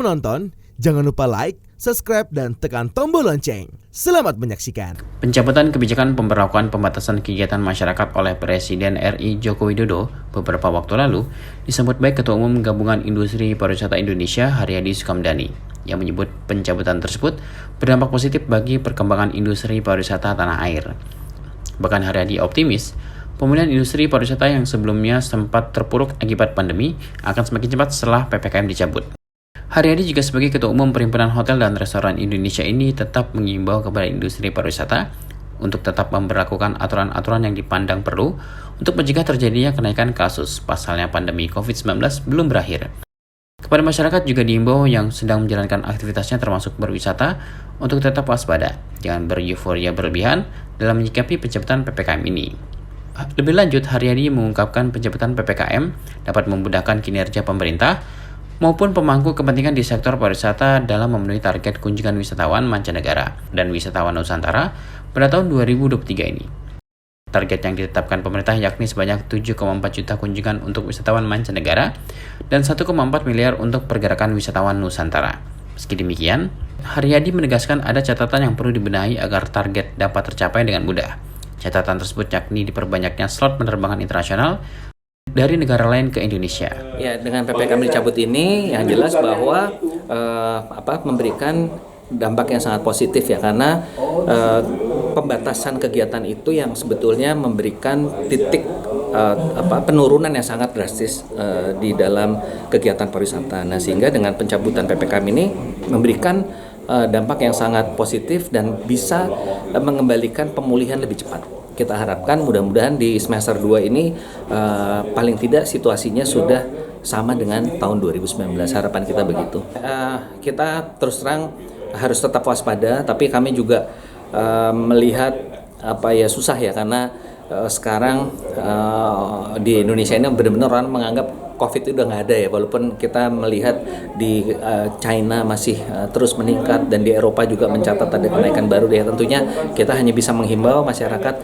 menonton, jangan lupa like, subscribe, dan tekan tombol lonceng. Selamat menyaksikan. Pencabutan kebijakan pemberlakuan pembatasan kegiatan masyarakat oleh Presiden RI Joko Widodo beberapa waktu lalu disambut baik Ketua Umum Gabungan Industri Pariwisata Indonesia Haryadi Sukamdhani yang menyebut pencabutan tersebut berdampak positif bagi perkembangan industri pariwisata tanah air. Bahkan Haryadi optimis, pemulihan industri pariwisata yang sebelumnya sempat terpuruk akibat pandemi akan semakin cepat setelah PPKM dicabut. Haryadi juga sebagai Ketua Umum Perhimpunan Hotel dan Restoran Indonesia ini tetap mengimbau kepada industri pariwisata untuk tetap memberlakukan aturan-aturan yang dipandang perlu untuk mencegah terjadinya kenaikan kasus pasalnya pandemi COVID-19 belum berakhir. Kepada masyarakat juga diimbau yang sedang menjalankan aktivitasnya termasuk berwisata untuk tetap waspada, jangan beryuforia berlebihan dalam menyikapi pencabutan PPKM ini. Lebih lanjut, Haryadi mengungkapkan pencabutan PPKM dapat memudahkan kinerja pemerintah maupun pemangku kepentingan di sektor pariwisata dalam memenuhi target kunjungan wisatawan mancanegara dan wisatawan Nusantara pada tahun 2023 ini. Target yang ditetapkan pemerintah yakni sebanyak 7,4 juta kunjungan untuk wisatawan mancanegara dan 1,4 miliar untuk pergerakan wisatawan Nusantara. Meski demikian, Haryadi menegaskan ada catatan yang perlu dibenahi agar target dapat tercapai dengan mudah. Catatan tersebut yakni diperbanyaknya slot penerbangan internasional dari negara lain ke Indonesia. Ya, dengan PPKM dicabut ini yang jelas bahwa memberikan dampak yang sangat positif ya, karena pembatasan kegiatan itu yang sebetulnya memberikan titik penurunan yang sangat drastis di dalam kegiatan pariwisata. Nah, sehingga dengan pencabutan PPKM ini memberikan dampak yang sangat positif dan bisa mengembalikan pemulihan lebih cepat. Kita harapkan mudah-mudahan di semester 2 ini paling tidak situasinya sudah sama dengan tahun 2019. Harapan kita begitu. Kita terus terang harus tetap waspada, tapi kami juga melihat susah ya, karena sekarang di Indonesia ini benar-benar orang menganggap COVID itu udah nggak ada ya, walaupun kita melihat di China masih terus meningkat dan di Eropa juga mencatat ada kenaikan baru ya. Tentunya kita hanya bisa menghimbau masyarakat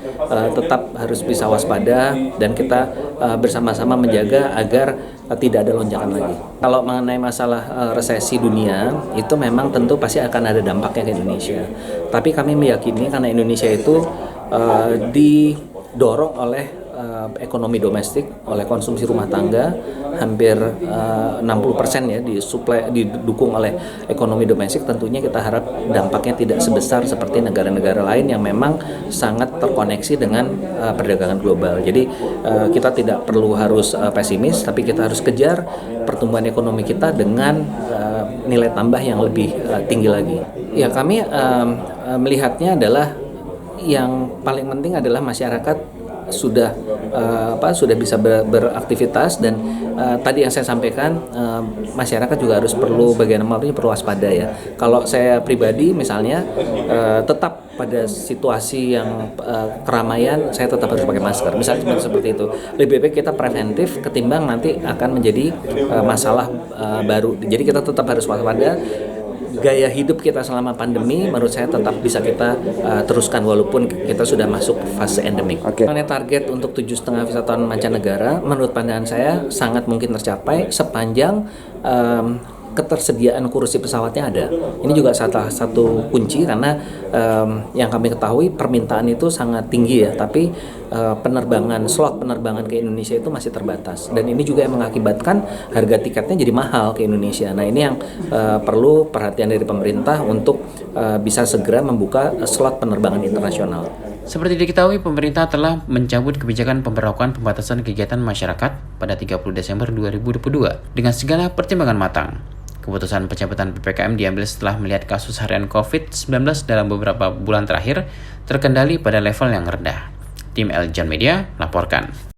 tetap harus bisa waspada dan kita bersama-sama menjaga agar tidak ada lonjakan lagi. Kalau mengenai masalah resesi dunia itu memang tentu pasti akan ada dampaknya ke Indonesia. Tapi kami meyakini karena Indonesia itu didorong oleh ekonomi domestik, oleh konsumsi rumah tangga, hampir 60% ya didukung oleh ekonomi domestik. Tentunya kita harap dampaknya tidak sebesar seperti negara-negara lain yang memang sangat terkoneksi dengan perdagangan global. Jadi kita tidak perlu harus pesimis, tapi kita harus kejar pertumbuhan ekonomi kita dengan nilai tambah yang lebih tinggi lagi. Ya, kami melihatnya adalah yang paling penting adalah masyarakat sudah bisa beraktivitas dan tadi yang saya sampaikan, masyarakat juga harus perlu waspada ya. Kalau saya pribadi misalnya tetap pada situasi yang keramaian saya tetap harus pakai masker, misalnya seperti itu. Lebih baik kita preventif ketimbang nanti akan menjadi masalah baru. Jadi kita tetap harus waspada. Gaya hidup kita selama pandemi menurut saya tetap bisa kita teruskan walaupun kita sudah masuk fase endemik. Mengenai target untuk 7,5 wisatawan mancanegara, menurut pandangan saya sangat mungkin tercapai sepanjang ketersediaan kursi pesawatnya ada. Ini juga salah satu kunci karena yang kami ketahui permintaan itu sangat tinggi ya, tapi slot penerbangan ke Indonesia itu masih terbatas dan ini juga yang mengakibatkan harga tiketnya jadi mahal ke Indonesia. Nah, ini yang perlu perhatian dari pemerintah untuk bisa segera membuka slot penerbangan internasional. Seperti diketahui, pemerintah telah mencabut kebijakan pemberlakuan pembatasan kegiatan masyarakat pada 30 Desember 2022 dengan segala pertimbangan matang. Keputusan pencabutan PPKM diambil setelah melihat kasus harian COVID-19 dalam beberapa bulan terakhir terkendali pada level yang rendah. Tim Eljon Media melaporkan.